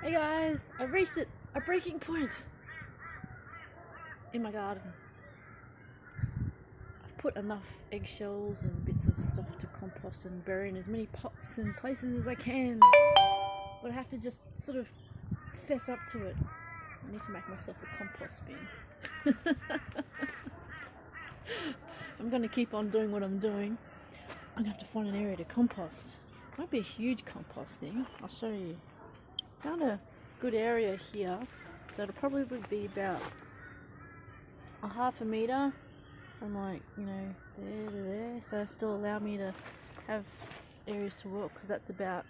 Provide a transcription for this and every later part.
Hey guys, I've reached it, a breaking point in my garden. I've put enough eggshells and bits of stuff to compost and bury in as many pots and places as I can. But I have to just sort of fess up to it. I need to make myself a compost bin. I'm going to keep on doing what I'm doing. I'm going to have to find an area to compost. Might be a huge compost thing. I'll show you. Found a good area here, so it'll probably be about a half a metre from like, there to there, so still allow me to have areas to walk, because that's about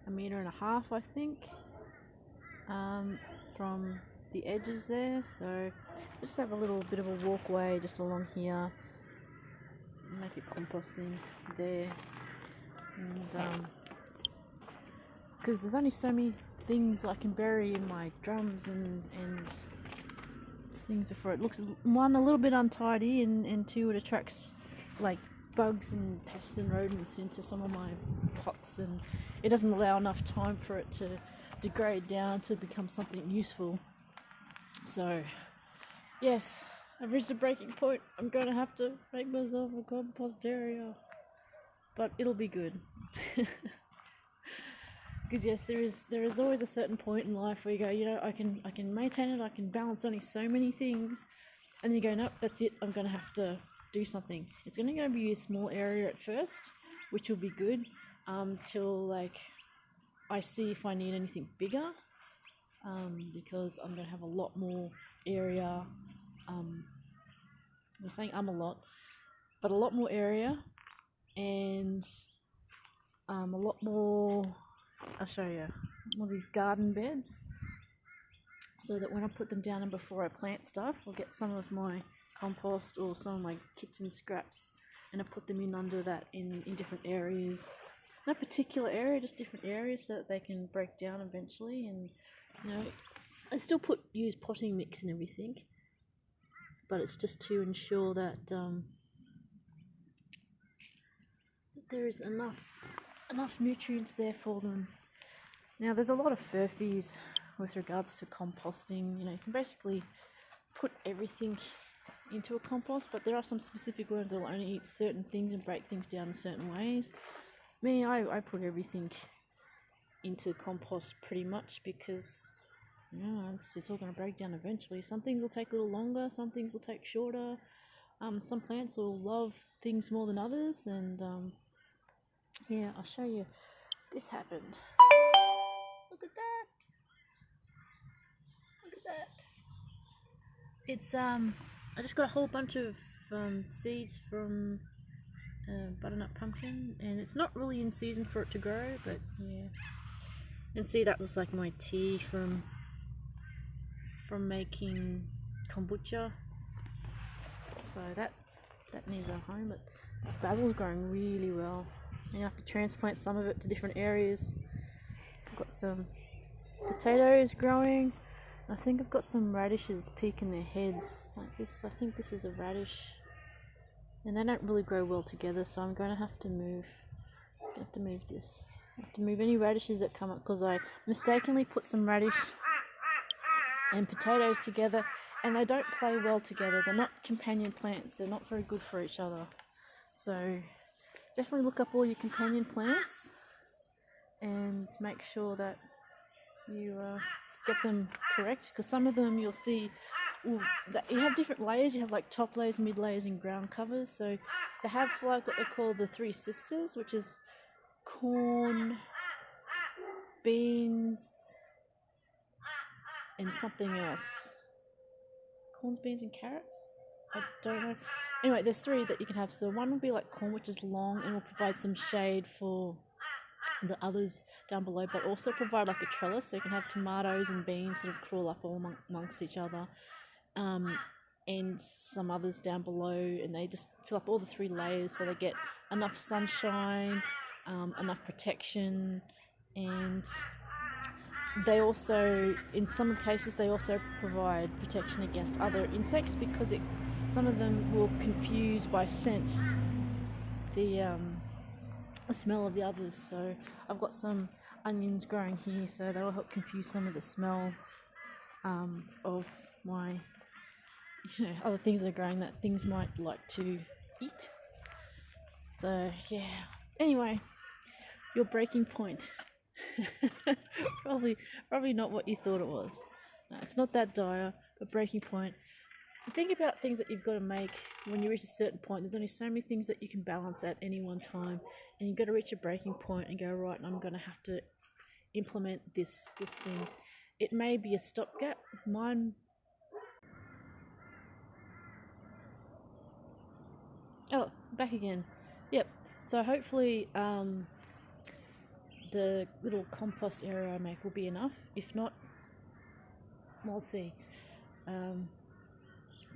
1.5 meters, I think, from the edges there. So just have a little bit of a walkway just along here, make a composting there, and because there's only so many things I can bury in my drums and things before it looks, one, a little bit untidy, and two, it attracts like bugs and pests and rodents into some of my pots, and it doesn't allow enough time for it to degrade down to become something useful. So yes, I've reached a breaking point. I'm going to have to make myself a compost area, but it'll be good. Because yes, there is always a certain point in life where you go, I can maintain it, I can balance only so many things, and then you go, nope, that's it, I'm going to have to do something. It's going to be a small area at first, which will be good, till like I see if I need anything bigger, because I'm going to have a lot more area. I'm saying a lot, but a lot more area, and a lot more. I'll show you all these garden beds, so that when I put them down and before I plant stuff, I'll get some of my compost or some of my kitchen scraps, and I put them in under that in different areas. No particular area, just different areas, so that they can break down eventually. And I still use potting mix and everything, but it's just to ensure that there is enough nutrients there for them. Now, there's a lot of furphies with regards to composting. You can basically put everything into a compost, but there are some specific worms that will only eat certain things and break things down in certain ways. Me, I put everything into compost pretty much, because it's all going to break down eventually. Some things will take a little longer, some things will take shorter. Some plants will love things more than others, and yeah, I'll show you. This happened. Look at that. Look at that. It's I just got a whole bunch of seeds from butternut pumpkin, and it's not really in season for it to grow, but yeah. And see, that was like my tea from making kombucha. So that needs a home, but this basil's growing really well. You have to transplant some of it to different areas. I've got some potatoes growing. I think I've got some radishes peeking their heads like this. I think this is a radish, and they don't really grow well together, so I'm going to have to move. I have to move this. I have to move any radishes that come up, because I mistakenly put some radish and potatoes together, and they don't play well together. They're not companion plants. They're not very good for each other. So definitely look up all your companion plants and make sure that you get them correct, because some of them you'll see that you have different layers. You have like top layers, mid layers, and ground covers. So they have like what they call the three sisters, which is corn, beans, and something else. Corns, beans, and carrots? I don't know. Anyway, there's three that you can have. So one will be like corn, which is long and will provide some shade for the others down below, but also provide like a trellis, so you can have tomatoes and beans sort of crawl up all amongst each other, and some others down below, and they just fill up all the three layers, so they get enough sunshine, enough protection, and they also, in some cases, they also provide protection against other insects, because some of them will confuse by scent the smell of the others. So I've got some onions growing here, so that'll help confuse some of the smell of my other things that are growing that things might like to eat. So yeah, anyway, your breaking point. probably not what you thought it was. No, it's not that dire, but breaking point. Think about things that you've got to make when you reach a certain point. There's only so many things that you can balance at any one time, and you've got to reach a breaking point and go, right, I'm going to have to implement this thing. It may be a stopgap. Mine. Oh, back again. Yep. So hopefully the little compost area I make will be enough. If not, we'll see.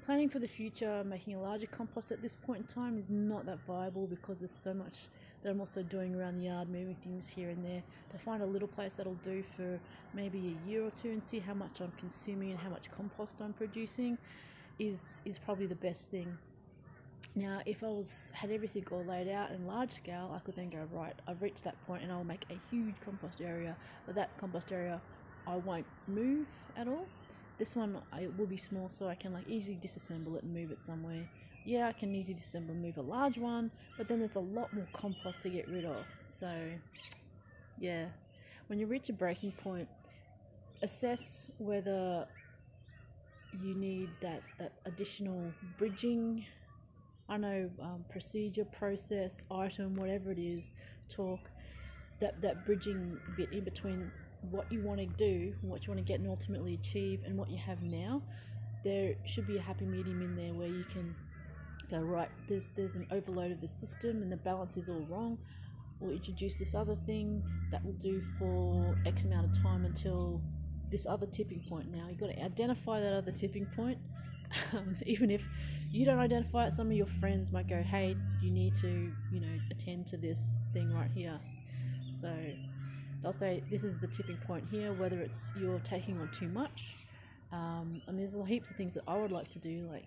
Planning for the future, making a larger compost at this point in time is not that viable because there's so much that I'm also doing around the yard, moving things here and there. To find a little place that'll do for maybe a year or two and see how much I'm consuming and how much compost I'm producing is probably the best thing. Now, if I had everything all laid out in large scale, I could then go, right, I've reached that point and I'll make a huge compost area, but that compost area I won't move at all. This one it will be small, so I can like easily disassemble it and move it somewhere. Yeah, I can easily disassemble and move a large one, but then there's a lot more compost to get rid of. So yeah, when you reach a breaking point, assess whether you need that additional bridging, I know, procedure, process, item, whatever it is, talk, that bridging bit in between what you want to do, what you want to get and ultimately achieve, and what you have now. There should be a happy medium in there where you can go, right, there's an overload of the system and the balance is all wrong. We'll introduce this other thing that will do for X amount of time until this other tipping point. Now, you've got to identify that other tipping point. Even if you don't identify it, some of your friends might go, hey, you need to, attend to this thing right here. So they'll say, this is the tipping point here, whether it's you're taking on too much. And there's heaps of things that I would like to do, like,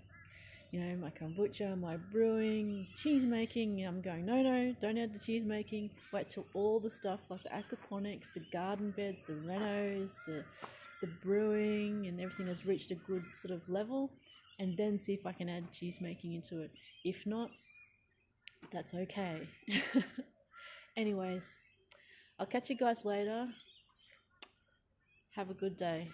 my kombucha, my brewing, cheese making. I'm going, no, don't add the cheese making. Wait till all the stuff like the aquaponics, the garden beds, the renos, the brewing and everything has reached a good sort of level, and then see if I can add cheese making into it. If not, that's okay. Anyways, I'll catch you guys later. Have a good day.